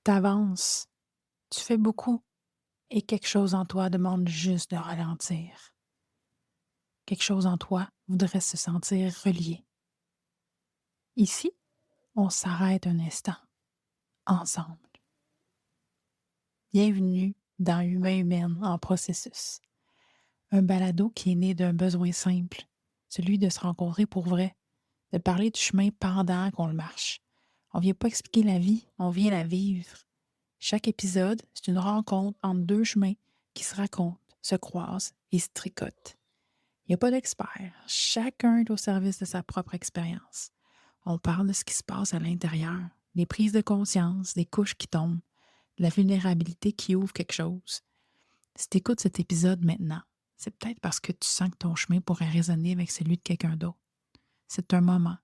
T'avances, tu fais beaucoup et quelque chose en toi demande juste de ralentir. Quelque chose en toi voudrait se sentir relié. Ici, on s'arrête un instant, ensemble. Bienvenue dans Humain Humaine en processus. Un balado qui est né d'un besoin simple, celui de se rencontrer pour vrai, de parler du chemin pendant qu'on le marche. On vient pas expliquer la vie, on vient la vivre. Chaque épisode, c'est une rencontre entre deux chemins qui se racontent, se croisent et se tricotent. Il n'y a pas d'expert. Chacun est au service de sa propre expérience. On parle de ce qui se passe à l'intérieur, des prises de conscience, des couches qui tombent, de la vulnérabilité qui ouvre quelque chose. Si tu écoutes cet épisode maintenant, c'est peut-être parce que tu sens que ton chemin pourrait résonner avec celui de quelqu'un d'autre. C'est un moment,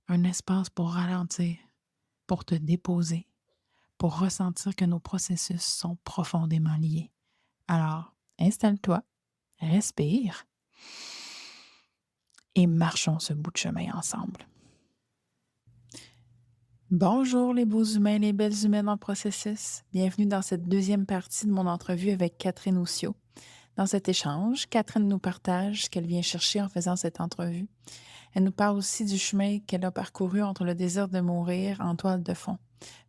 un espace pour ralentir, pour te déposer, pour ressentir que nos processus sont profondément liés. Alors, installe-toi, respire et marchons ce bout de chemin ensemble. Bonjour les beaux humains et les belles humaines en processus. Bienvenue dans cette deuxième partie de mon entrevue avec Catherine Oussiot. Dans cet échange, Catherine nous partage ce qu'elle vient chercher en faisant cette entrevue. Elle nous parle aussi du chemin qu'elle a parcouru entre le désir de mourir en toile de fond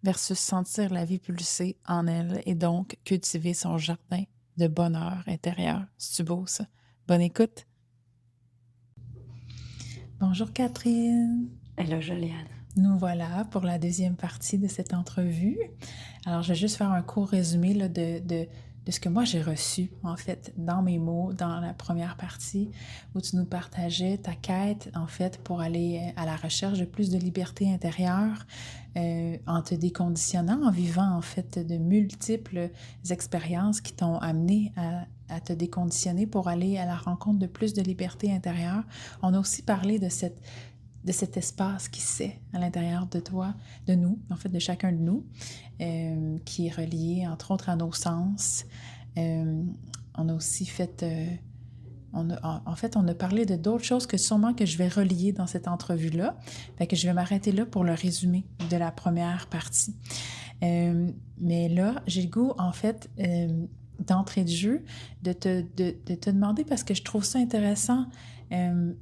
versus sentir la vie pulser en elle et donc cultiver son jardin de bonheur intérieur. C'est beau ça? Bonne écoute! Bonjour Catherine! Hello Juliane. Nous voilà pour la deuxième partie de cette entrevue. Alors, je vais juste faire un court résumé là, de ce que moi j'ai reçu, en fait, dans mes mots, dans la première partie, où tu nous partageais ta quête, en fait, pour aller à la recherche de plus de liberté intérieure, en te déconditionnant, en vivant, en fait, de multiples expériences qui t'ont amené à te déconditionner pour aller à la rencontre de plus de liberté intérieure. On a aussi parlé de cet espace qui s'est à l'intérieur de toi, de nous, en fait, de chacun de nous, qui est relié, entre autres, à nos sens. On a aussi fait... on a parlé de d'autres choses que sûrement que je vais relier dans cette entrevue-là. Fait que je vais m'arrêter là pour le résumé de la première partie. Mais là, j'ai le goût, en fait, d'entrée de jeu, de te demander, parce que je trouve ça intéressant,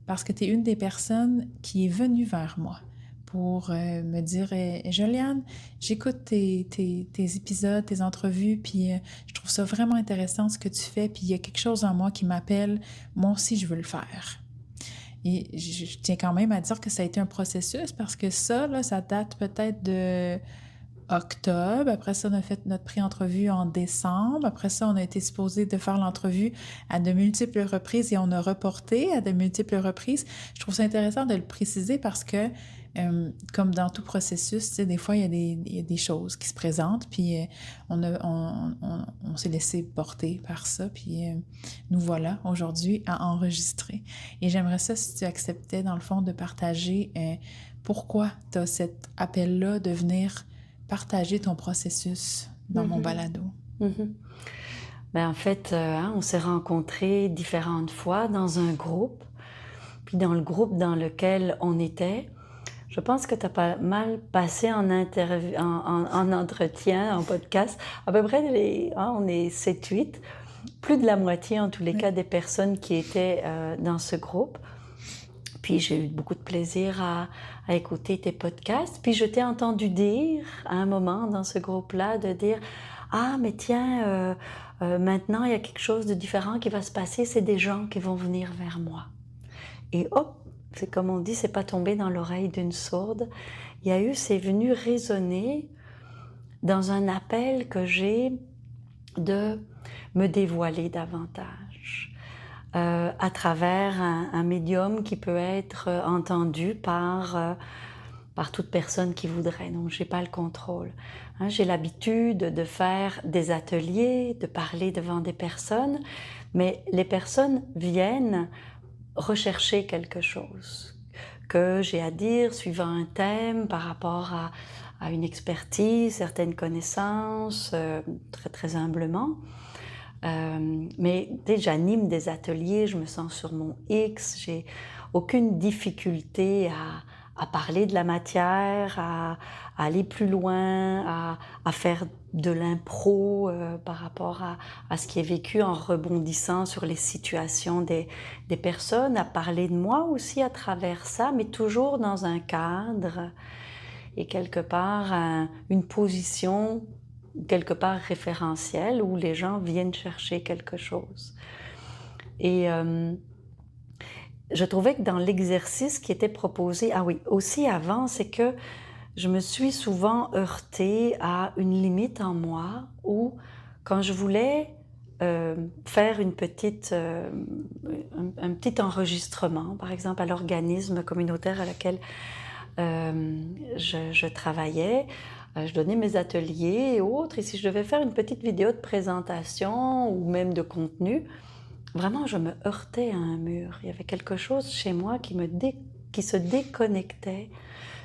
parce que tu es une des personnes qui est venue vers moi pour me dire Juliane, j'écoute tes épisodes, tes entrevues, puis je trouve ça vraiment intéressant ce que tu fais, puis il y a quelque chose en moi qui m'appelle, moi aussi je veux le faire. Et je tiens quand même à dire que ça a été un processus, parce que ça, là, ça date peut-être de octobre. Après ça, on a fait notre pré-entrevue en décembre. Après ça, on a été supposé de faire l'entrevue à de multiples reprises et on a reporté à de multiples reprises. Je trouve ça intéressant de le préciser parce que, comme dans tout processus, tu sais, des fois, il y a des choses qui se présentent, puis on s'est laissé porter par ça, puis nous voilà aujourd'hui à enregistrer. Et j'aimerais ça, si tu acceptais, dans le fond, de partager pourquoi tu as cet appel-là de venir partager ton processus dans mon balado. En fait, on s'est rencontrés différentes fois dans un groupe. Puis dans le groupe dans lequel on était, je pense que tu as pas mal passé en entretien, en podcast. À peu près, on est 7-8, plus de la moitié en tous les cas des personnes qui étaient dans ce groupe. Puis j'ai eu beaucoup de plaisir à écouter tes podcasts. Puis je t'ai entendu dire à un moment dans ce groupe-là de dire « Ah, mais tiens, maintenant il y a quelque chose de différent qui va se passer, c'est des gens qui vont venir vers moi. » Et hop, c'est comme on dit, c'est pas tombé dans l'oreille d'une sourde. C'est venu résonner dans un appel que j'ai de me dévoiler davantage. À travers un médium qui peut être entendu par toute personne qui voudrait. Donc, j'ai pas le contrôle. J'ai l'habitude de faire des ateliers, de parler devant des personnes, mais les personnes viennent rechercher quelque chose que j'ai à dire suivant un thème par rapport à une expertise, certaines connaissances, très très humblement. Mais dès que j'anime des ateliers, je me sens sur mon X, j'ai aucune difficulté à parler de la matière, à aller plus loin, à faire de l'impro par rapport à ce qui est vécu en rebondissant sur les situations des personnes, à parler de moi aussi à travers ça, mais toujours dans un cadre et quelque part une position quelque part référentielle où les gens viennent chercher quelque chose. Et je trouvais que dans l'exercice qui était proposé, ah oui, aussi avant, c'est que je me suis souvent heurtée à une limite en moi où, quand je voulais faire un petit enregistrement, par exemple à l'organisme communautaire à laquelle je travaillais, je donnais mes ateliers et autres, et si je devais faire une petite vidéo de présentation ou même de contenu, vraiment je me heurtais à un mur. Il y avait quelque chose chez moi qui se déconnectait.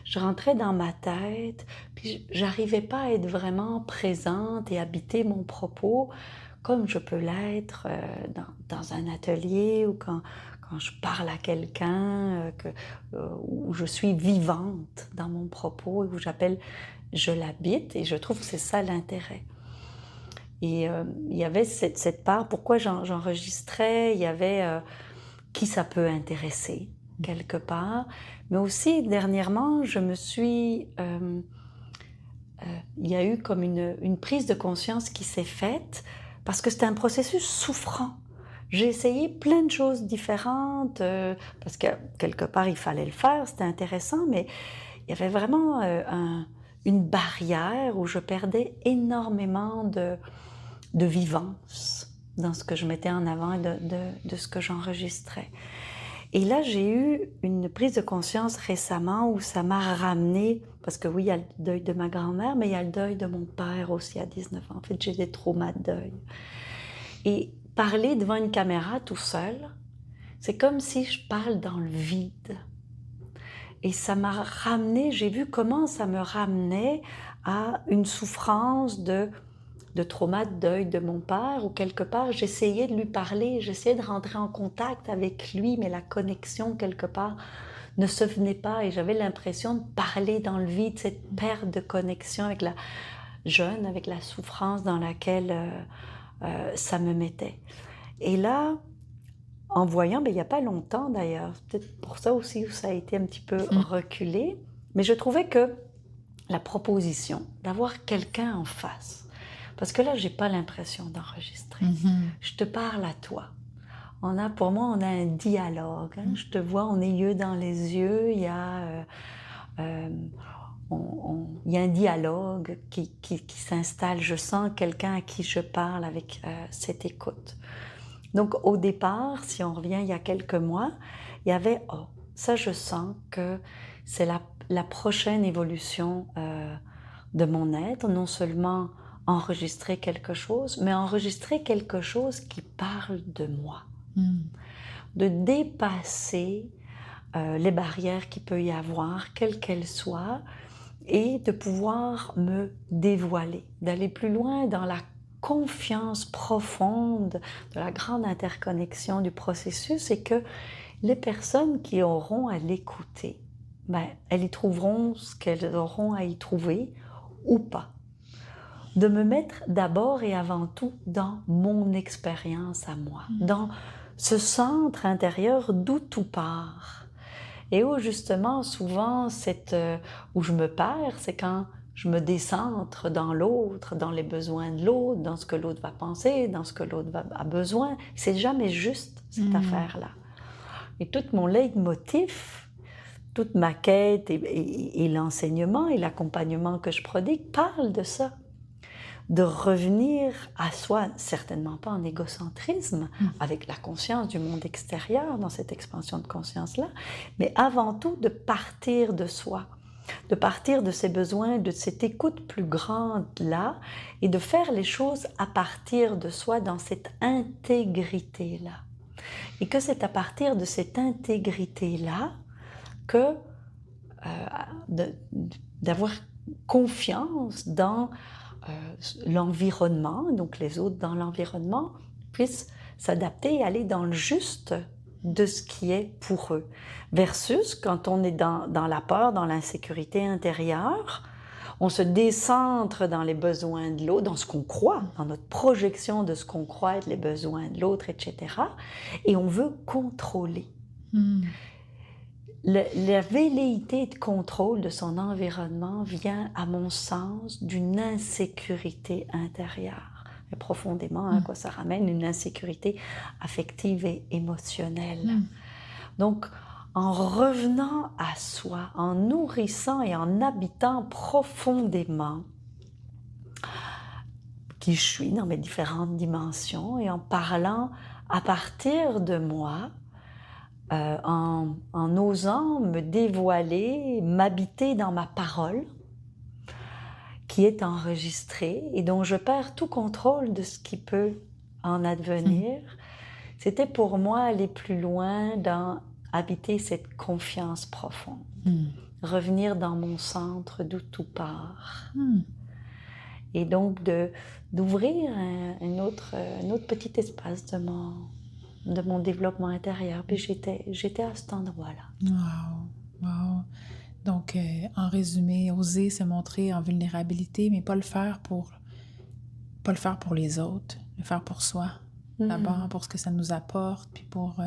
Je rentrais dans ma tête, puis j'arrivais pas à être vraiment présente et habiter mon propos comme je peux l'être dans un atelier ou quand je parle à quelqu'un, où je suis vivante dans mon propos et où je l'habite, et je trouve que c'est ça l'intérêt. Et il y avait cette part, pourquoi j'enregistrais, il y avait qui ça peut intéresser quelque part, mais aussi dernièrement, il y a eu comme une prise de conscience qui s'est faite, parce que c'était un processus souffrant. J'ai essayé plein de choses différentes, parce que quelque part il fallait le faire, c'était intéressant, mais il y avait vraiment une barrière où je perdais énormément de vivance dans ce que je mettais en avant et de ce que j'enregistrais. Et là, j'ai eu une prise de conscience récemment où ça m'a ramené, parce que oui, il y a le deuil de ma grand-mère, mais il y a le deuil de mon père aussi à 19 ans. En fait, j'ai des traumas de deuil. Et parler devant une caméra tout seul, c'est comme si je parle dans le vide. Et ça m'a ramené, j'ai vu comment ça me ramenait à une souffrance de trauma de deuil de mon père, où quelque part j'essayais de lui parler, j'essayais de rentrer en contact avec lui, mais la connexion quelque part ne se venait pas, et j'avais l'impression de parler dans le vide, cette perte de connexion avec la jeune, avec la souffrance dans laquelle ça me mettait. Et là, en voyant, il n'y a pas longtemps d'ailleurs, peut-être pour ça aussi où ça a été un petit peu reculé, mais je trouvais que la proposition d'avoir quelqu'un en face, parce que là, j'ai pas l'impression d'enregistrer. Je te parle à toi. Pour moi, on a un dialogue. Hein? Je te vois, on est yeux dans les yeux. Il y a un dialogue qui s'installe. Je sens quelqu'un à qui je parle avec cette écoute. Donc, au départ, si on revient il y a quelques mois, il y avait « Oh, ça, je sens que c'est la prochaine évolution de mon être, non seulement enregistrer quelque chose, mais enregistrer quelque chose qui parle de moi. De dépasser les barrières qu'il peut y avoir, quelles qu'elles soient, et de pouvoir me dévoiler, d'aller plus loin dans la confiance profonde de la grande interconnexion du processus, et que les personnes qui auront à l'écouter, elles y trouveront ce qu'elles auront à y trouver ou pas. De me mettre d'abord et avant tout dans mon expérience à moi, dans ce centre intérieur d'où tout part. Et où justement, souvent, où je me perds, c'est quand je me décentre dans l'autre, dans les besoins de l'autre, dans ce que l'autre va penser, dans ce que l'autre a besoin. C'est jamais juste, cette affaire-là. Et tout mon leitmotiv, toute ma quête et l'enseignement et l'accompagnement que je prodigue parle de ça. De revenir à soi, certainement pas en égocentrisme, avec la conscience du monde extérieur, dans cette expansion de conscience-là, mais avant tout de partir de soi, de partir de ses besoins, de cette écoute plus grande-là, et de faire les choses à partir de soi dans cette intégrité-là. Et que c'est à partir de cette intégrité-là que d'avoir confiance dans l'environnement, donc les autres dans l'environnement, puissent s'adapter et aller dans le juste de ce qui est pour eux. Versus quand on est dans la peur, dans l'insécurité intérieure, on se décentre dans les besoins de l'autre, dans ce qu'on croit, dans notre projection de ce qu'on croit être les besoins de l'autre, etc. Et on veut contrôler. La velléité de contrôle de son environnement vient, à mon sens, d'une insécurité intérieure. Et profondément, à quoi ça ramène? Une insécurité affective et émotionnelle. Donc, en revenant à soi, en nourrissant et en habitant profondément qui je suis dans mes différentes dimensions et en parlant à partir de moi, en osant me dévoiler, m'habiter dans ma parole qui est enregistrée et dont je perds tout contrôle de ce qui peut en advenir, c'était pour moi aller plus loin dans habiter cette confiance profonde, revenir dans mon centre d'où tout part. Et donc d'ouvrir un autre petit espace de mon développement intérieur. Puis j'étais à cet endroit-là. Wow! Donc, en résumé, oser se montrer en vulnérabilité, mais pas le faire pour les autres, le faire pour soi. D'abord, pour ce que ça nous apporte, puis pour...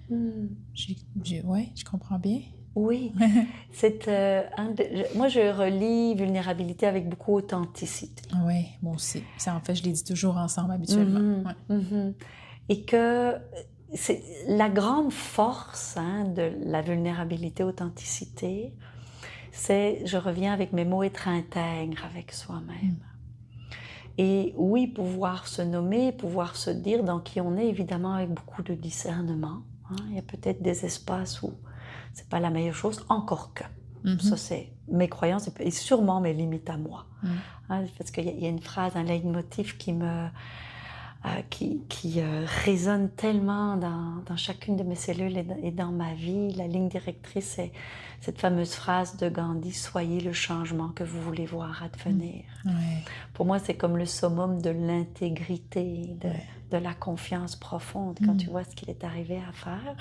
Oui, je comprends bien. Oui, moi je relie vulnérabilité avec beaucoup authenticité. Oui, moi aussi. Ça, en fait, je les dis toujours ensemble habituellement. Et que c'est la grande force de la vulnérabilité, authenticité, c'est, je reviens avec mes mots, être intègre avec soi-même. Et oui, pouvoir se nommer, pouvoir se dire dans qui on est, évidemment avec beaucoup de discernement. Il y a peut-être des espaces où c'est pas la meilleure chose, encore que. Ça, c'est mes croyances et sûrement mes limites à moi. Parce qu'il y a une phrase, un leitmotiv qui résonne tellement dans chacune de mes cellules et dans ma vie. La ligne directrice, c'est cette fameuse phrase de Gandhi, « Soyez le changement que vous voulez voir advenir ». Pour moi, c'est comme le summum de l'intégrité, de la confiance profonde, quand tu vois ce qu'il est arrivé à faire.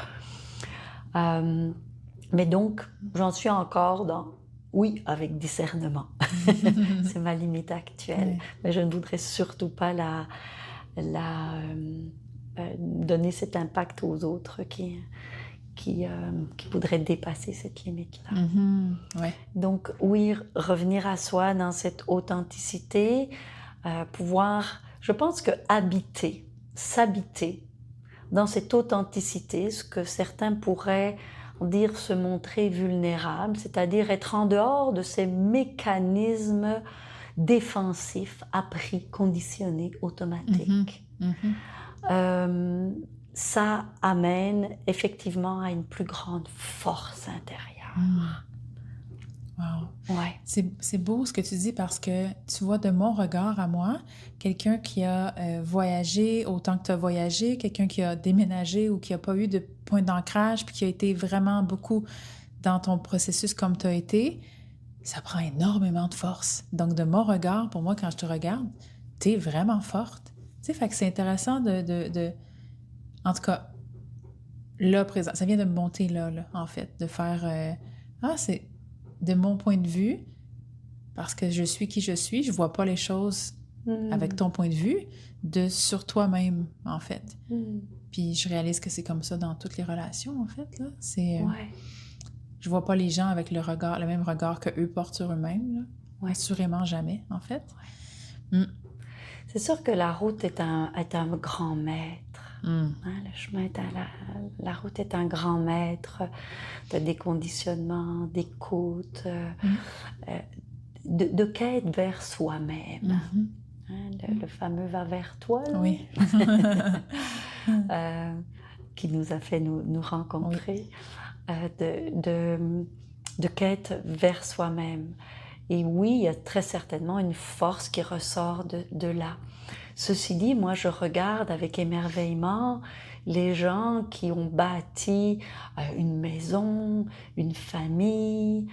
Mais donc, j'en suis encore dans, oui, avec discernement. C'est ma limite actuelle. Mais je ne voudrais surtout pas donner cet impact aux autres qui voudraient dépasser cette limite-là. Donc, oui, revenir à soi dans cette authenticité, pouvoir, je pense que habiter, s'habiter dans cette authenticité, ce que certains pourraient dire se montrer vulnérable, c'est-à-dire être en dehors de ces mécanismes défensifs, appris, conditionnés, automatiques. Ça amène effectivement à une plus grande force intérieure. C'est beau ce que tu dis parce que tu vois de mon regard à moi, quelqu'un qui a voyagé autant que tu as voyagé, quelqu'un qui a déménagé ou qui n'a pas eu de point d'ancrage puis qui a été vraiment beaucoup dans ton processus comme tu as été, ça prend énormément de force. Donc de mon regard, pour moi, quand je te regarde, tu es vraiment forte. Tu sais, fait que c'est intéressant de... En tout cas, là, présent, ça vient de me monter là en fait, de faire... c'est... De mon point de vue, parce que je suis qui je suis, je vois pas les choses avec ton point de vue, sur toi-même, en fait. Puis je réalise que c'est comme ça dans toutes les relations, en fait, là. C'est... Je vois pas les gens avec le même regard que eux portent sur eux-mêmes, là. Assurément jamais, en fait. C'est sûr que la route est un grand maître. Le chemin la route est un grand maître de déconditionnement, d'écoute, de quête vers soi-même. Le fameux va vers toi, là, qui nous a fait nous rencontrer, de quête vers soi-même. Et oui, il y a très certainement une force qui ressort de là. Ceci dit, moi, je regarde avec émerveillement les gens qui ont bâti une maison, une famille,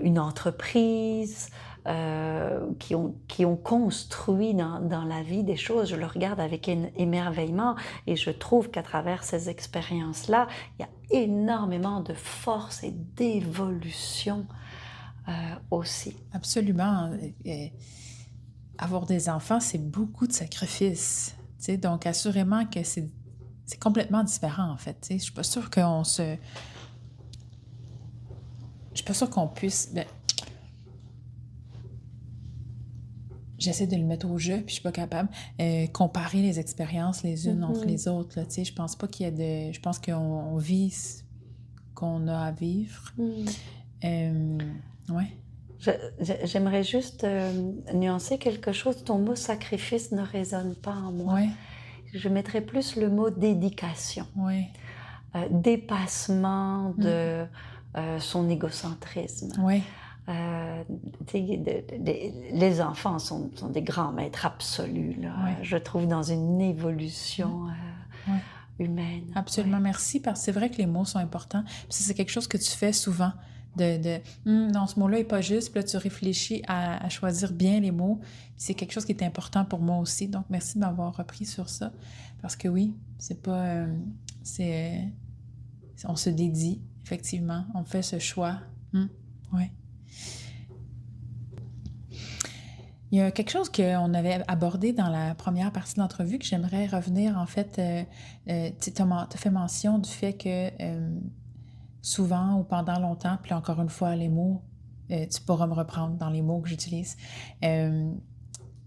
une entreprise, qui ont construit dans la vie des choses. Je le regarde avec émerveillement et je trouve qu'à travers ces expériences-là, il y a énormément de force et d'évolution aussi. Absolument. Avoir des enfants, c'est beaucoup de sacrifices. Donc, assurément que c'est complètement différent, en fait. Je suis pas sûre qu'on se... Je suis pas sûre qu'on puisse... J'essaie de le mettre au jeu, puis je suis pas capable. Comparer les expériences les unes entre les autres, là, je pense pas qu'il y ait de... Je pense qu'on vit ce qu'on a à vivre. Ouais. J'aimerais juste nuancer quelque chose. Ton mot sacrifice ne résonne pas en moi. Ouais. Je mettrais plus le mot dédication. Ouais. Dépassement de son égocentrisme. Ouais. Les enfants sont des grands maîtres absolus, là, je trouve, dans une évolution humaine. Absolument, merci, parce que c'est vrai que les mots sont importants. Puis c'est quelque chose que tu fais souvent, non, ce mot-là n'est pas juste, puis là, tu réfléchis à choisir bien les mots. C'est quelque chose qui est important pour moi aussi, donc merci de m'avoir repris sur ça, parce que oui, c'est pas... on se dédie, effectivement, on fait ce choix. Oui. Il y a quelque chose qu'on avait abordé dans la première partie de l'entrevue que j'aimerais revenir, en fait. Tu as fait mention du fait que souvent ou pendant longtemps, puis encore une fois, les mots, tu pourras me reprendre dans les mots que j'utilise, tu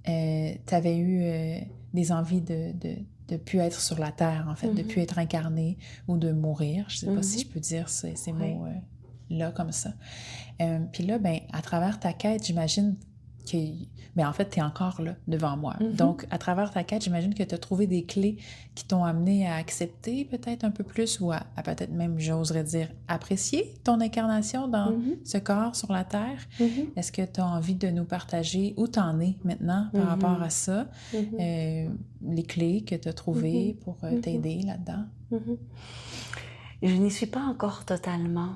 avais eu des envies de plus être sur la terre, en fait, de plus être incarné ou de mourir. Je ne sais pas si je peux dire ces mots-là comme ça. Puis là, à travers ta quête, j'imagine que... en fait, tu es encore là, devant moi. Donc, à travers ta quête, j'imagine que tu as trouvé des clés qui t'ont amené à accepter peut-être un peu plus ou à peut-être même, j'oserais dire, apprécier ton incarnation dans ce corps sur la Terre. Est-ce que tu as envie de nous partager où tu en es maintenant par rapport à ça, les clés que tu as trouvées pour t'aider là-dedans? Je n'y suis pas encore totalement,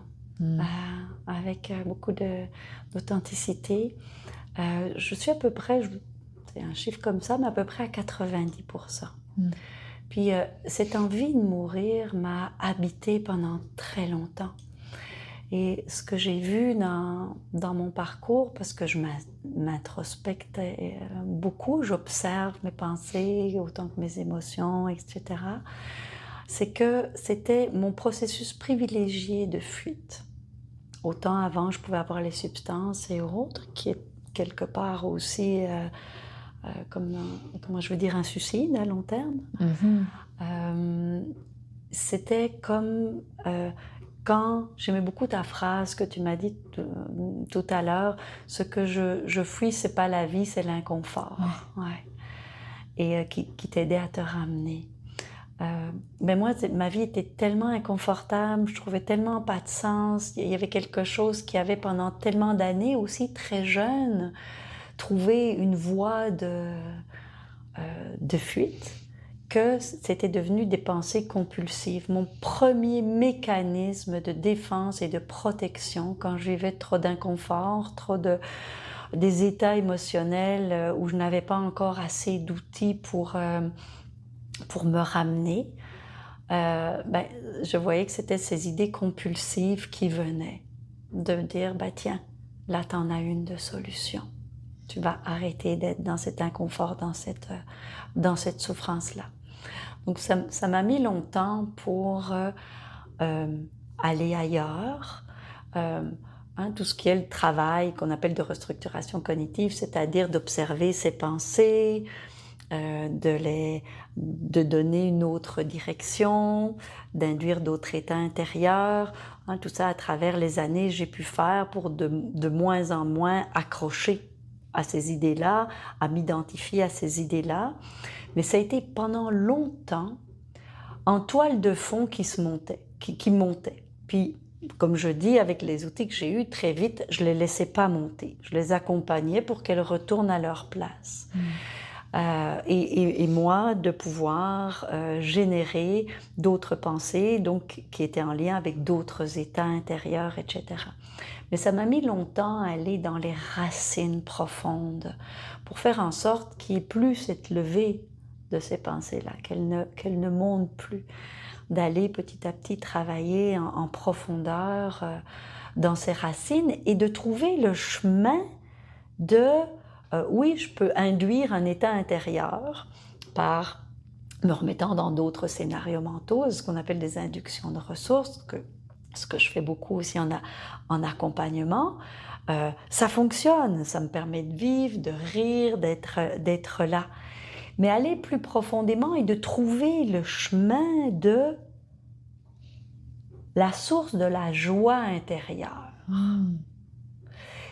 avec beaucoup d'authenticité. Je suis à peu près, c'est un chiffre comme ça, mais à peu près à 90%. Puis cette envie de mourir m'a habitée pendant très longtemps. Et ce que j'ai vu dans mon parcours, parce que je m'introspecte beaucoup, j'observe mes pensées autant que mes émotions, etc., c'est que c'était mon processus privilégié de fuite. Autant avant, je pouvais avoir les substances et autres, qui est quelque part aussi, comment je veux dire, un suicide à long terme. C'était comme quand, j'aimais beaucoup ta phrase que tu m'as dit tout à l'heure, ce que je fuis, c'est pas la vie, c'est l'inconfort. Et qui t'aidait à te ramener. Mais moi, ma vie était tellement inconfortable, je trouvais tellement pas de sens. Il y avait quelque chose qui avait pendant tellement d'années, aussi très jeune, trouvé une voie de fuite, que c'était devenu des pensées compulsives. Mon premier mécanisme de défense et de protection quand je vivais trop d'inconfort, des états émotionnels où je n'avais pas encore assez d'outils pour me ramener, je voyais que c'était ces idées compulsives qui venaient, de me dire, tiens, là, t'en as une de solution. Tu vas arrêter d'être dans cet inconfort, dans cette souffrance-là. Donc, ça m'a mis longtemps pour aller ailleurs. Tout ce qui est le travail qu'on appelle de restructuration cognitive, c'est-à-dire d'observer ses pensées, de donner une autre direction, d'induire d'autres états intérieurs. Tout ça, à travers les années, j'ai pu faire pour de moins en moins accrocher à ces idées-là, à m'identifier à ces idées-là. Mais ça a été pendant longtemps en toile de fond qui montait. Puis comme je dis, avec les outils que j'ai eus, très vite, je ne les laissais pas monter. Je les accompagnais pour qu'elles retournent à leur place. Et moi, de pouvoir générer d'autres pensées, donc qui étaient en lien avec d'autres états intérieurs, etc. Mais ça m'a mis longtemps à aller dans les racines profondes pour faire en sorte qu'il n'y ait plus cette levée de ces pensées-là, qu'elles ne montent plus, d'aller petit à petit travailler en profondeur dans ces racines et de trouver le chemin de, oui, je peux induire un état intérieur par me remettant dans d'autres scénarios mentaux, ce qu'on appelle des inductions de ressources, ce que je fais beaucoup aussi en accompagnement. Ça fonctionne, ça me permet de vivre, de rire, d'être là. Mais aller plus profondément et de trouver le chemin de la source de la joie intérieure.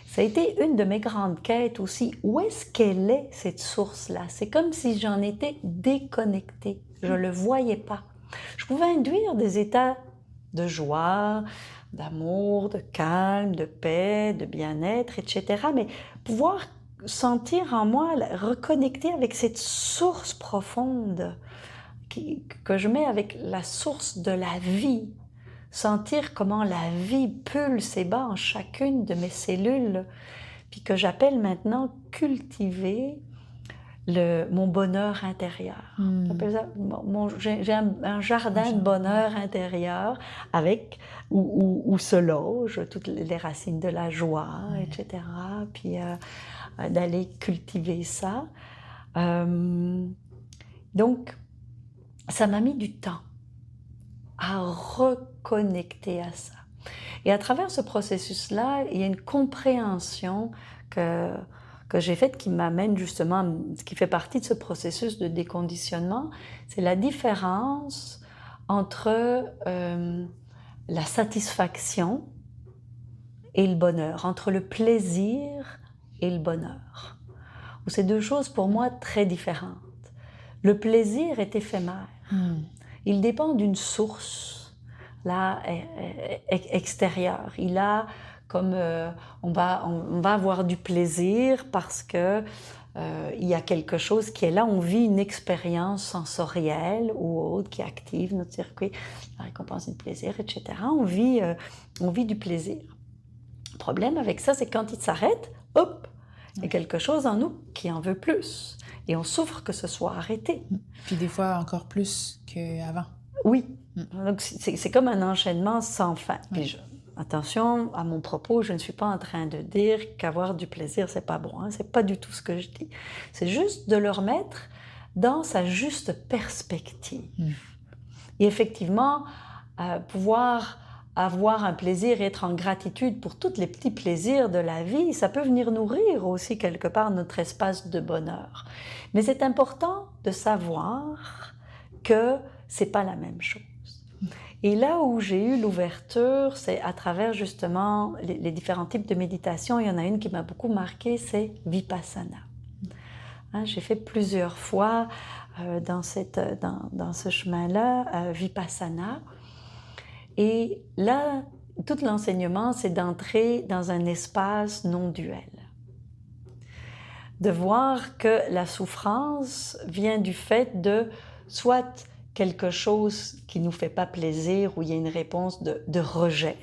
Ça a été une de mes grandes quêtes aussi. Où est-ce qu'elle est, cette source-là? C'est comme si j'en étais déconnectée. Je ne le voyais pas. Je pouvais induire des états de joie, d'amour, de calme, de paix, de bien-être, etc. Mais pouvoir sentir en moi, reconnecter avec cette source profonde que je mets avec la source de la vie. Sentir comment la vie pulse et bat en chacune de mes cellules, puis que j'appelle maintenant cultiver mon bonheur intérieur. J'appelle ça, j'ai un jardin de bonheur intérieur avec où se logent toutes les racines de la joie, etc. Puis d'aller cultiver ça. Donc, ça m'a mis du temps à reconnecter à ça. Et à travers ce processus-là, il y a une compréhension que j'ai faite qui m'amène justement, qui fait partie de ce processus de déconditionnement, c'est la différence entre la satisfaction et le bonheur, entre le plaisir et le bonheur. C'est deux choses pour moi très différentes. Le plaisir est éphémère. Il dépend d'une source là, extérieure. Il a comme on va avoir du plaisir parce que il y a quelque chose qui est là. On vit une expérience sensorielle ou autre qui active notre circuit, la récompense du plaisir, etc. On vit du plaisir. Le problème avec ça, c'est quand il s'arrête, hop, il y a quelque chose en nous qui en veut plus. Et on souffre que ce soit arrêté. Puis des fois encore plus qu'avant. Oui. Donc c'est comme un enchaînement sans fin. Puis attention à mon propos, je ne suis pas en train de dire qu'avoir du plaisir, c'est pas bon. C'est pas du tout ce que je dis. C'est juste de le remettre dans sa juste perspective. Et effectivement, pouvoir avoir un plaisir et être en gratitude pour tous les petits plaisirs de la vie, ça peut venir nourrir aussi quelque part notre espace de bonheur. Mais c'est important de savoir que c'est pas la même chose. Et là où j'ai eu l'ouverture, c'est à travers justement les différents types de méditation. Il y en a une qui m'a beaucoup marquée, c'est Vipassana. J'ai fait plusieurs fois dans ce chemin-là, Vipassana. Et là, tout l'enseignement, c'est d'entrer dans un espace non duel. De voir que la souffrance vient du fait de soit quelque chose qui ne nous fait pas plaisir, où il y a une réponse de rejet.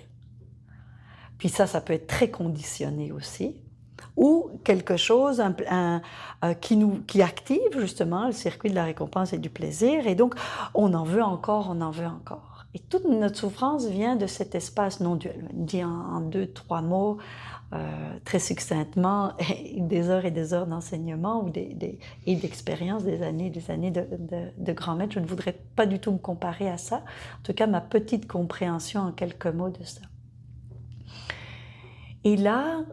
Puis ça peut être très conditionné aussi. Ou quelque chose qui active justement le circuit de la récompense et du plaisir. Et donc, on en veut encore, on en veut encore. Et toute notre souffrance vient de cet espace non duel. Dit en 2-3 mots, très succinctement, des heures et des heures d'enseignement et d'expérience, des années de grand maître. Je ne voudrais pas du tout me comparer à ça. En tout cas, ma petite compréhension en quelques mots de ça. Et là,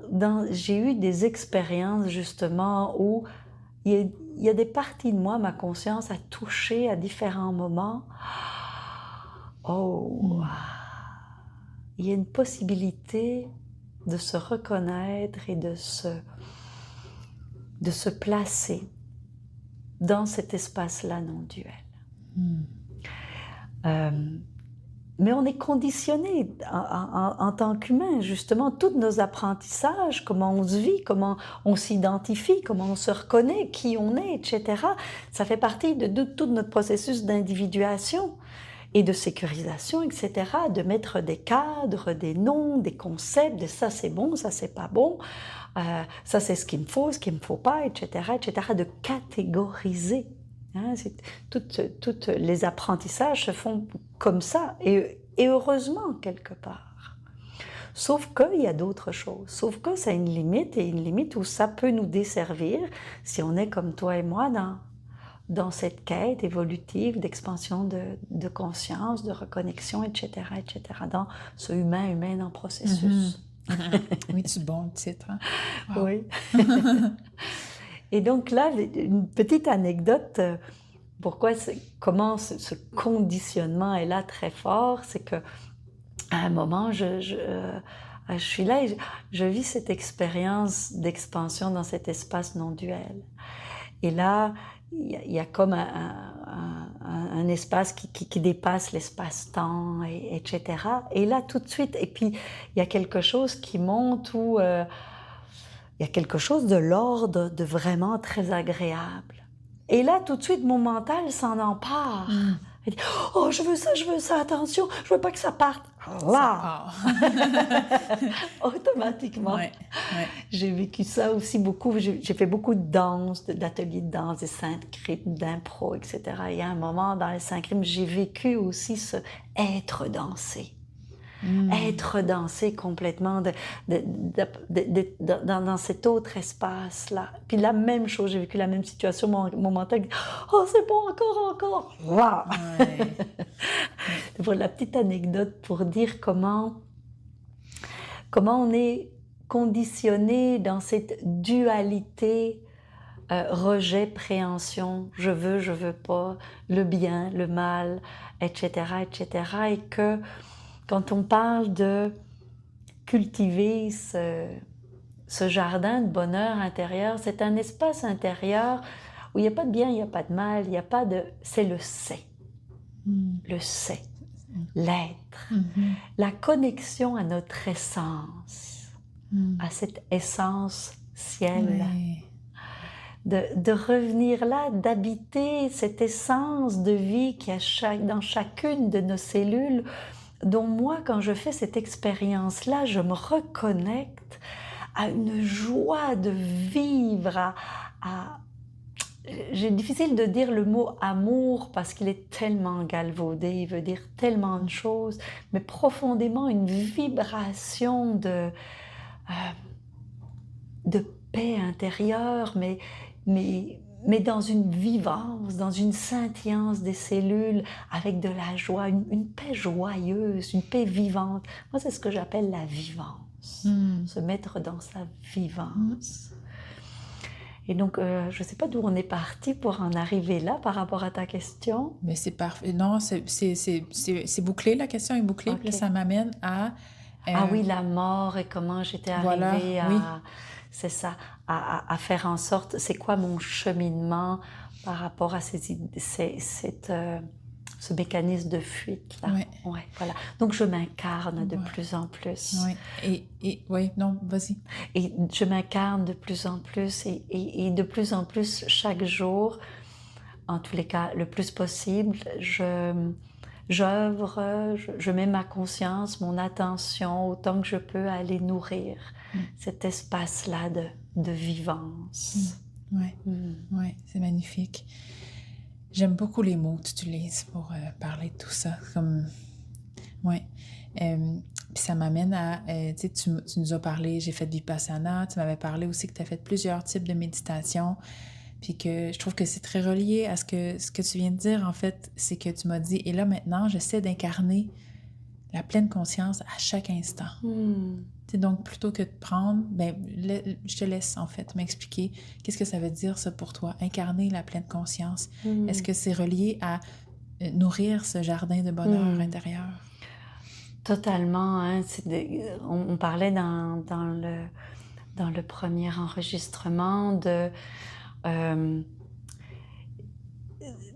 j'ai eu des expériences justement où il y a des parties de moi, ma conscience a touché à différents moments. Il y a une possibilité de se reconnaître et de se placer dans cet espace-là non duel. Mais on est conditionné en tant qu'humain, justement, tous nos apprentissages, comment on se vit, comment on s'identifie, comment on se reconnaît, qui on est, etc. Ça fait partie de tout notre processus d'individuation et de sécurisation, etc., de mettre des cadres, des noms, des concepts, de ça c'est bon, ça c'est pas bon, ça c'est ce qu'il me faut, ce qu'il me faut pas, etc., etc., de catégoriser. Hein, toutes les apprentissages se font comme ça, et heureusement quelque part. Sauf qu'il y a d'autres choses, sauf que ça a une limite, et une limite où ça peut nous desservir si on est comme toi et moi dans cette quête évolutive d'expansion de conscience, de reconnexion, etc., etc., dans ce humain en processus. Oui, c'est bon le titre. Hein? Wow. Oui. Et donc là, une petite anecdote, comment ce conditionnement est là très fort, c'est que à un moment, je suis là et je vis cette expérience d'expansion dans cet espace non duel. Et là, il y a comme un espace qui dépasse l'espace-temps, etc. Et là, tout de suite, et puis il y a quelque chose qui monte où il y a quelque chose de l'ordre de vraiment très agréable. Et là, tout de suite, mon mental s'en empare. Elle dit, oh, je veux ça, attention, je veux pas que ça parte. Là, automatiquement. Ouais. J'ai vécu ça aussi beaucoup. J'ai fait beaucoup de danse, d'ateliers de danse, des synchrimes, d'impro, etc. Il y a un moment dans les synchrimes, j'ai vécu aussi ce être dansé. Être dansé complètement dans cet autre espace-là. Puis la même chose, j'ai vécu la même situation, mon mental dit « Oh, c'est bon, encore! » Wow! Ouais. Voilà la petite anecdote pour dire comment on est conditionné dans cette dualité rejet, préhension, je veux pas, le bien, le mal, etc., etc. Et que quand on parle de cultiver ce jardin de bonheur intérieur, c'est un espace intérieur où il n'y a pas de bien, il n'y a pas de mal, il n'y a pas de... C'est le c'est. Le c'est. L'être. La connexion à notre essence, à cette essence ciel. Ouais. De revenir là, d'habiter cette essence de vie qui a dans chacune de nos cellules, dont moi, quand je fais cette expérience-là, je me reconnecte à une joie de vivre, j'ai difficile de dire le mot amour parce qu'il est tellement galvaudé, il veut dire tellement de choses, mais profondément une vibration de paix intérieure, mais dans une vivance, dans une scintillance des cellules, avec de la joie, une paix joyeuse, une paix vivante. Moi, c'est ce que j'appelle la vivance, se mettre dans sa vivance. Et donc, je ne sais pas d'où on est parti pour en arriver là par rapport à ta question. Mais c'est parfait. Non, c'est bouclé, la question est bouclée. Okay. Puis là, ça m'amène à... Ah oui, la mort et comment j'étais arrivée à... Oui. C'est ça, à faire en sorte, c'est quoi mon cheminement par rapport à ce mécanisme de fuite-là. Oui. Ouais, voilà. Donc, je m'incarne de plus en plus. Oui, oui, non, vas-y. Et je m'incarne de plus en plus et de plus en plus chaque jour, en tous les cas, le plus possible, j'œuvre, je mets ma conscience, mon attention, autant que je peux, à aller nourrir cet espace-là de vivance. Oui, c'est magnifique. J'aime beaucoup les mots que tu utilises pour parler de tout ça. Puis ça m'amène à... tu nous as parlé, j'ai fait Vipassana, tu m'avais parlé aussi que tu as fait plusieurs types de méditation. Puis que je trouve que c'est très relié à ce que tu viens de dire, en fait, c'est que tu m'as dit, et là maintenant, j'essaie d'incarner la pleine conscience à chaque instant. Donc, plutôt que de prendre, je te laisse en fait m'expliquer qu'est-ce que ça veut dire ça pour toi, incarner la pleine conscience. Est-ce que c'est relié à nourrir ce jardin de bonheur intérieur? Totalement. Hein, on parlait dans le premier enregistrement de...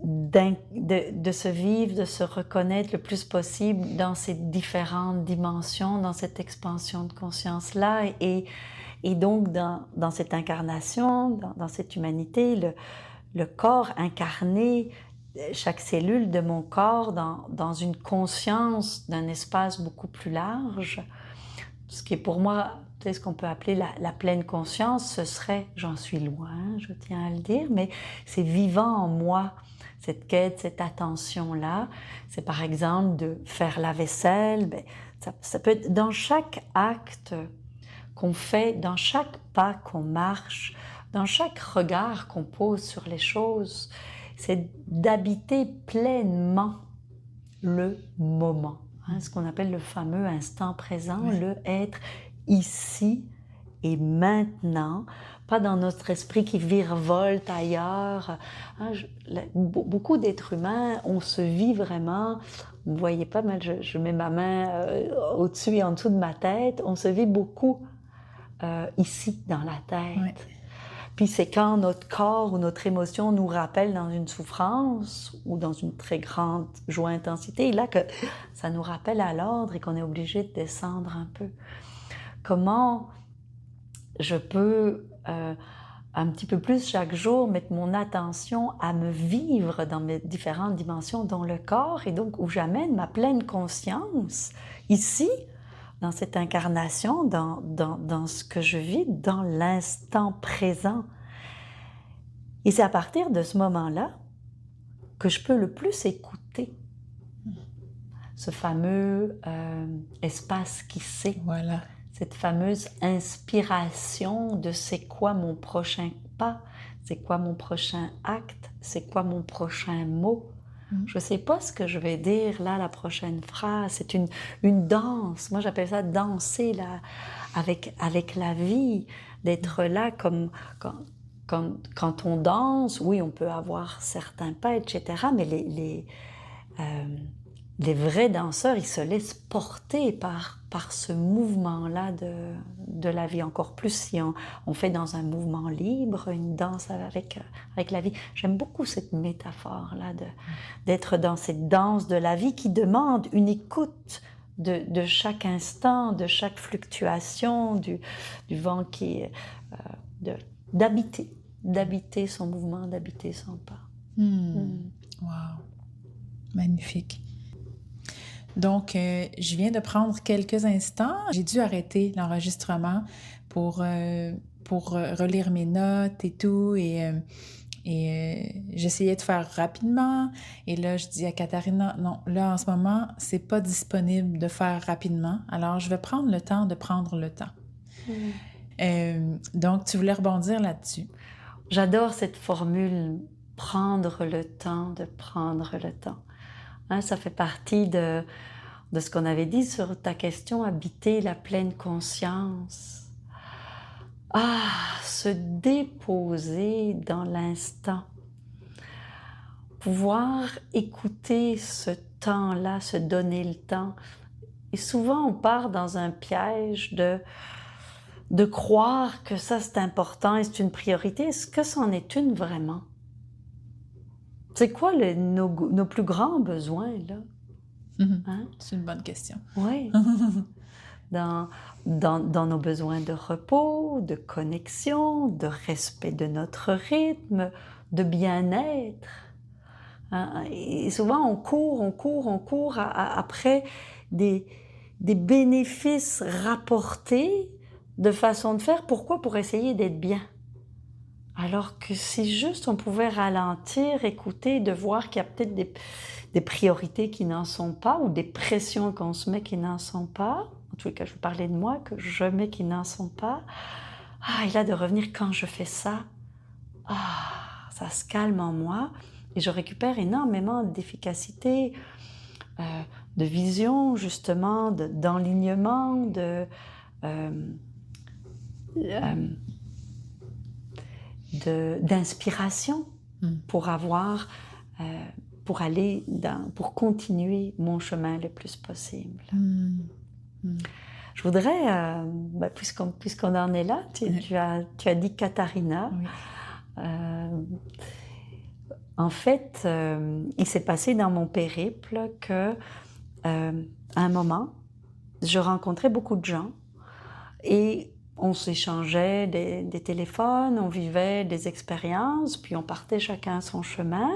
de se vivre, de se reconnaître le plus possible dans ces différentes dimensions, dans cette expansion de conscience-là. Et donc, dans cette incarnation, dans cette humanité, le corps incarné, chaque cellule de mon corps dans une conscience d'un espace beaucoup plus large, ce qui est pour moi, tu sais, ce qu'on peut appeler la pleine conscience, ce serait, j'en suis loin, je tiens à le dire, mais c'est vivant en moi, cette quête, cette attention-là. C'est par exemple de faire la vaisselle, ben, ça peut être dans chaque acte qu'on fait, dans chaque pas qu'on marche, dans chaque regard qu'on pose sur les choses, c'est d'habiter pleinement le moment, hein, ce qu'on appelle le fameux instant présent, oui. Le être ici et maintenant, pas dans notre esprit qui virevolte ailleurs. Hein, beaucoup d'êtres humains, on se vit vraiment, vous ne voyez pas, mais je mets ma main au-dessus et en dessous de ma tête, on se vit beaucoup ici, dans la tête. Oui. Puis c'est quand notre corps ou notre émotion nous rappelle dans une souffrance ou dans une très grande joie intensité, là que ça nous rappelle à l'ordre et qu'on est obligé de descendre un peu. Comment je peux un petit peu plus chaque jour mettre mon attention à me vivre dans mes différentes dimensions, dont le corps, et donc où j'amène ma pleine conscience ici, dans cette incarnation, dans ce que je vis, dans l'instant présent. Et c'est à partir de ce moment-là que je peux le plus écouter ce fameux espace qui sait. Voilà. Cette fameuse inspiration de c'est quoi mon prochain pas, c'est quoi mon prochain acte, c'est quoi mon prochain mot. Je ne sais pas ce que je vais dire là, la prochaine phrase. C'est une danse. Moi, j'appelle ça danser là, avec la vie, d'être là comme quand on danse. Oui, on peut avoir certains pas, etc. Mais les vrais danseurs, ils se laissent porter par ce mouvement-là de la vie. Encore plus si on fait dans un mouvement libre, une danse avec la vie. J'aime beaucoup cette métaphore-là d'être dans cette danse de la vie qui demande une écoute de chaque instant, de chaque fluctuation, du vent qui est... d'habiter son mouvement, d'habiter son pas. Wow! Magnifique. Donc, je viens de prendre quelques instants. J'ai dû arrêter l'enregistrement pour relire mes notes et tout. Et j'essayais de faire rapidement. Et là, je dis à Katharina, non, là, en ce moment, c'est pas disponible de faire rapidement. Alors, je vais prendre le temps de prendre le temps. Donc, tu voulais rebondir là-dessus. J'adore cette formule, prendre le temps de prendre le temps. Hein, ça fait partie de ce qu'on avait dit sur ta question, habiter la pleine conscience. Se déposer dans l'instant. Pouvoir écouter ce temps-là, se donner le temps. Et souvent, on part dans un piège de croire que ça, c'est important et c'est une priorité. Est-ce que c'en est une vraiment? C'est quoi nos plus grands besoins, là? Hein? C'est une bonne question. Oui. Dans nos besoins de repos, de connexion, de respect de notre rythme, de bien-être. Hein? Et souvent, on court après des bénéfices rapportés de façon de faire. Pourquoi? Pour essayer d'être bien. Alors que si juste on pouvait ralentir, écouter, de voir qu'il y a peut-être des priorités qui n'en sont pas ou des pressions qu'on se met qui n'en sont pas. En tout cas, je vais parler de moi, que je mets qui n'en sont pas. Et là, de revenir quand je fais ça, ça se calme en moi et je récupère énormément d'efficacité, de vision, justement, d'enlignement, d'inspiration pour pour continuer mon chemin le plus possible. Je voudrais, puisqu'on en est là, tu as dit Katharina. Oui. En fait, il s'est passé dans mon périple que, à un moment, je rencontrais beaucoup de gens et on s'échangeait des téléphones, on vivait des expériences, puis on partait chacun son chemin,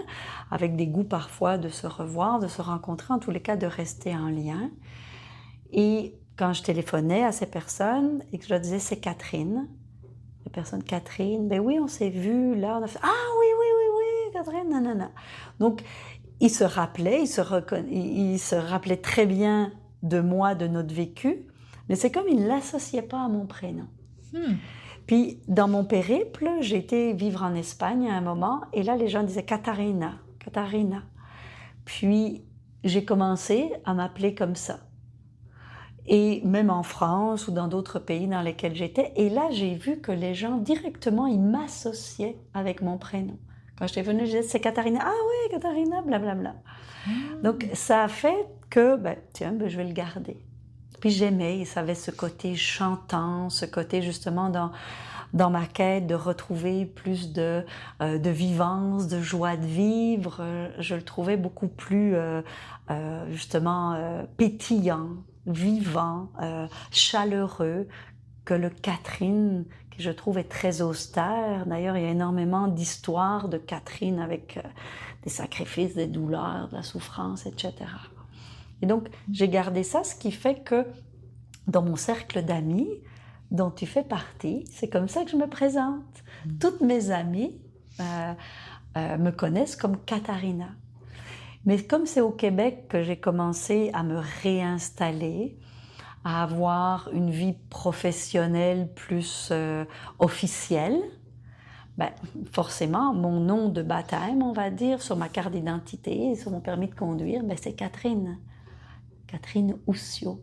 avec des goûts parfois de se revoir, de se rencontrer, en tous les cas de rester en lien. Et quand je téléphonais à ces personnes et que je leur disais c'est Catherine, la personne Catherine, ben oui, on s'est vu là, on a fait ah oui, oui, oui, oui, Catherine, nanana. Donc il se rappelait, il se rappelait très bien de moi, de notre vécu, mais c'est comme il ne l'associait pas à mon prénom. Puis dans mon périple, j'ai été vivre en Espagne à un moment, et là les gens disaient Katharina, Katharina. Puis j'ai commencé à m'appeler comme ça. Et même en France ou dans d'autres pays dans lesquels j'étais. Et là, j'ai vu que les gens, directement, ils m'associaient avec mon prénom. Quand j'étais venue, je disais, c'est Katharina. Ah oui, Katharina, blablabla. Donc, ça a fait que, ben, tiens, ben, je vais le garder. Puis j'aimais, ça avait ce côté chantant, ce côté justement dans ma quête de retrouver plus de vivance, de joie de vivre. Je le trouvais beaucoup plus, justement, pétillant, vivant, chaleureux, que le Catherine, que je trouve est très austère. D'ailleurs, il y a énormément d'histoires de Catherine avec des sacrifices, des douleurs, de la souffrance, etc. Et donc, j'ai gardé ça, ce qui fait que dans mon cercle d'amis, dont tu fais partie, c'est comme ça que je me présente. Toutes mes amies me connaissent comme Katharina. Mais comme c'est au Québec que j'ai commencé à me réinstaller, à avoir une vie professionnelle plus officielle, ben, forcément, mon nom de baptême, on va dire, sur ma carte d'identité, sur mon permis de conduire, ben, c'est Catherine. Catherine Oussiot.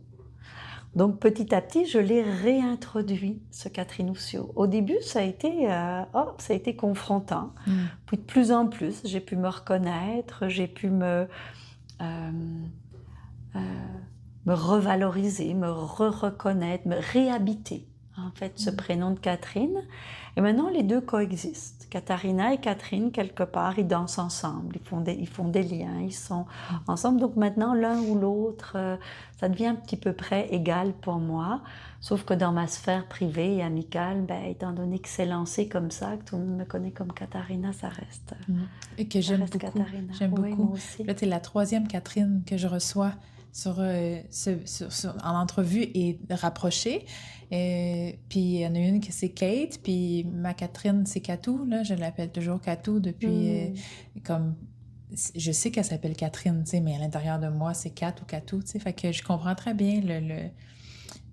Donc petit à petit, je l'ai réintroduit, ce Catherine Oussiot. Au début, ça a été confrontant. Puis de plus en plus, j'ai pu me reconnaître, j'ai pu me revaloriser, me reconnaître, me réhabiter, en fait, ce prénom de Catherine. Et maintenant, les deux coexistent. Katharina et Catherine, quelque part, ils dansent ensemble, ils font des liens, ils sont ensemble. Donc maintenant, l'un ou l'autre, ça devient un petit peu près égal pour moi. Sauf que dans ma sphère privée et amicale, ben, étant donné que c'est lancé comme ça, que tout le monde me connaît comme Katharina, ça reste. Et que j'aime beaucoup. Katharina. J'aime oui, beaucoup. Moi aussi. Là, tu es la troisième Catherine que je reçois en entrevue et rapprochée. Puis il y en a une qui c'est Kate, puis ma Catherine c'est Katou, là, je l'appelle toujours Katou depuis comme je sais qu'elle s'appelle Catherine, tu sais, mais à l'intérieur de moi c'est Kat ou Katou, tu sais, fait que je comprends très bien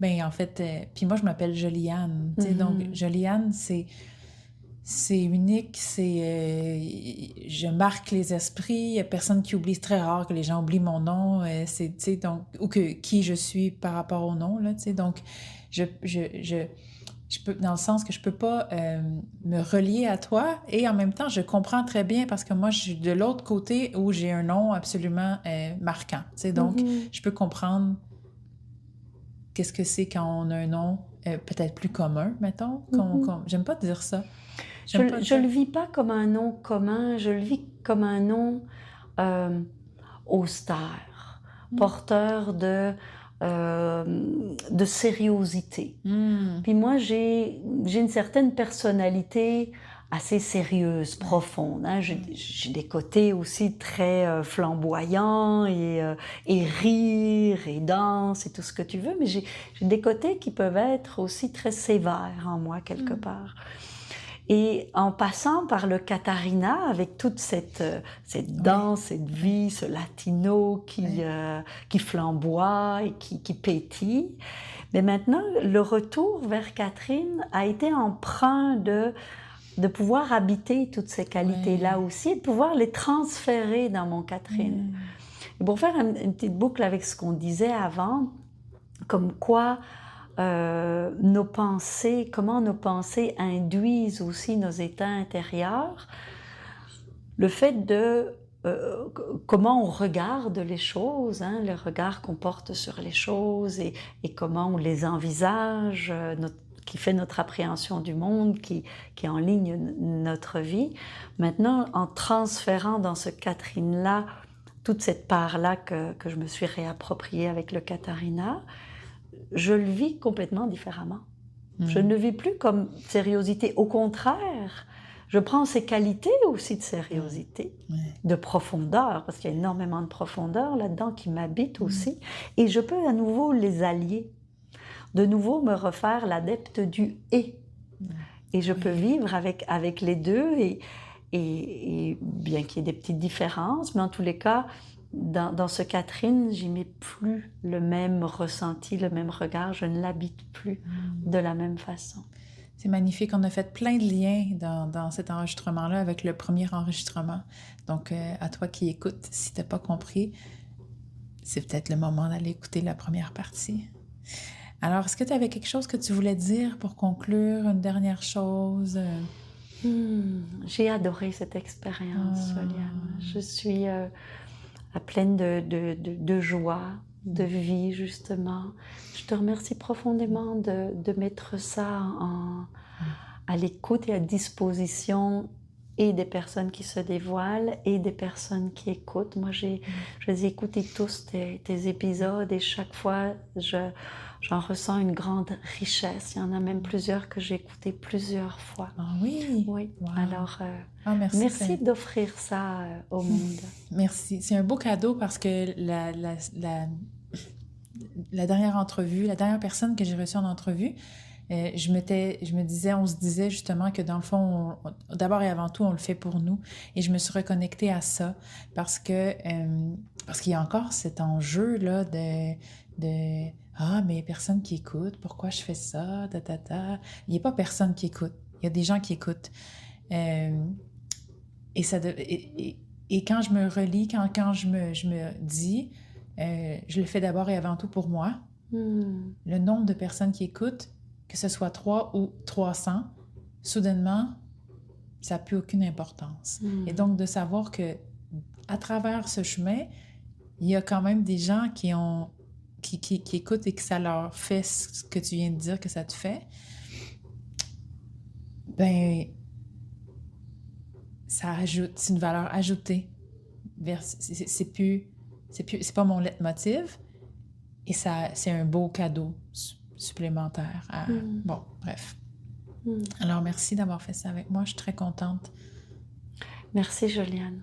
ben en fait puis moi je m'appelle Joliane, tu sais, donc Joliane c'est unique, je marque les esprits, il n'y a personne qui oublie, c'est très rare que les gens oublient mon nom, c'est, tu sais, donc, ou qui je suis par rapport au nom, là, tu sais, donc, je peux, dans le sens que je peux pas me relier à toi, et en même temps, je comprends très bien, parce que moi, je suis de l'autre côté où j'ai un nom absolument marquant, tu sais, donc, je peux comprendre qu'est-ce que c'est quand on a un nom peut-être plus commun, mettons, j'aime pas dire ça. Je ne le vis pas comme un nom commun, je le vis comme un nom austère, porteur de sériosité. Puis moi, j'ai une certaine personnalité assez sérieuse, profonde. Hein. J'ai des côtés aussi très flamboyants et rire et danse et tout ce que tu veux, mais j'ai des côtés qui peuvent être aussi très sévères en moi, quelque part. Et en passant par le Katharina, avec toute cette danse, cette vie, ce latino qui flamboie et qui pétille, mais maintenant, le retour vers Catherine a été empreint de pouvoir habiter toutes ces qualités-là aussi, et de pouvoir les transférer dans mon Catherine. Et pour faire une petite boucle avec ce qu'on disait avant, comme quoi comment nos pensées induisent aussi nos états intérieurs, le fait de comment on regarde les choses, hein, le regard qu'on porte sur les choses et comment on les envisage, qui fait notre appréhension du monde, qui enligne notre vie. Maintenant, en transférant dans ce Catherine-là, toute cette part-là que je me suis réappropriée avec le Katharina, je le vis complètement différemment. Je ne le vis plus comme sériosité. Au contraire, je prends ces qualités aussi de sériosité, de profondeur, parce qu'il y a énormément de profondeur là-dedans qui m'habite aussi, et je peux à nouveau les allier, de nouveau me refaire l'adepte du « et ». Et je peux vivre avec les deux, et bien qu'il y ait des petites différences, mais en tous les cas, dans ce Catherine, j'y mets plus le même ressenti, le même regard, je ne l'habite plus de la même façon. C'est magnifique. On a fait plein de liens dans cet enregistrement-là avec le premier enregistrement. Donc, à toi qui écoutes, si tu n'as pas compris, c'est peut-être le moment d'aller écouter la première partie. Alors, est-ce que tu avais quelque chose que tu voulais dire pour conclure, une dernière chose? J'ai adoré cette expérience, Joliane. Je suis pleine de joie, de vie, justement. Je te remercie profondément de mettre ça à l'écoute et à disposition et des personnes qui se dévoilent et des personnes qui écoutent. Moi, je les ai écoutés tous, tes épisodes, et chaque fois, j'en ressens une grande richesse. Il y en a même plusieurs que j'ai écoutés plusieurs fois. Ah oui? Oui. Wow. Alors, merci d'offrir ça au monde. Merci. C'est un beau cadeau parce que la dernière entrevue, la dernière personne que j'ai reçue en entrevue, on se disait justement que dans le fond, d'abord et avant tout, on le fait pour nous. Et je me suis reconnectée à ça parce qu'il y a encore cet enjeu-là de ah, mais personne qui écoute, pourquoi je fais ça, Il n'y a pas personne qui écoute. Il y a des gens qui écoutent. Et quand je me relis, quand je me dis, je le fais d'abord et avant tout pour moi. Le nombre de personnes qui écoutent, que ce soit 3 ou 300, soudainement, ça n'a plus aucune importance. Et donc, de savoir que à travers ce chemin, il y a quand même des gens qui écoutent et que ça leur fait ce que tu viens de dire que ça te fait, ben ça ajoute, c'est une valeur ajoutée. C'est pas mon leitmotiv, et ça, c'est un beau cadeau supplémentaire. Bon, bref. Alors, merci d'avoir fait ça avec moi. Je suis très contente. Merci, Joliane.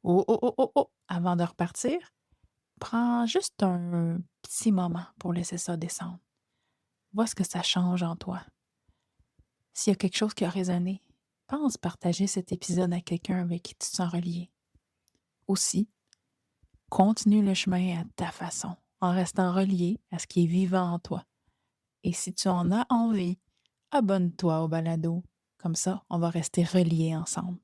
Oh! Avant de repartir, prends juste un petit moment pour laisser ça descendre. Vois ce que ça change en toi. S'il y a quelque chose qui a résonné, pense partager cet épisode à quelqu'un avec qui tu te sens relié. Aussi, continue le chemin à ta façon, en restant relié à ce qui est vivant en toi. Et si tu en as envie, abonne-toi au balado. Comme ça, on va rester reliés ensemble.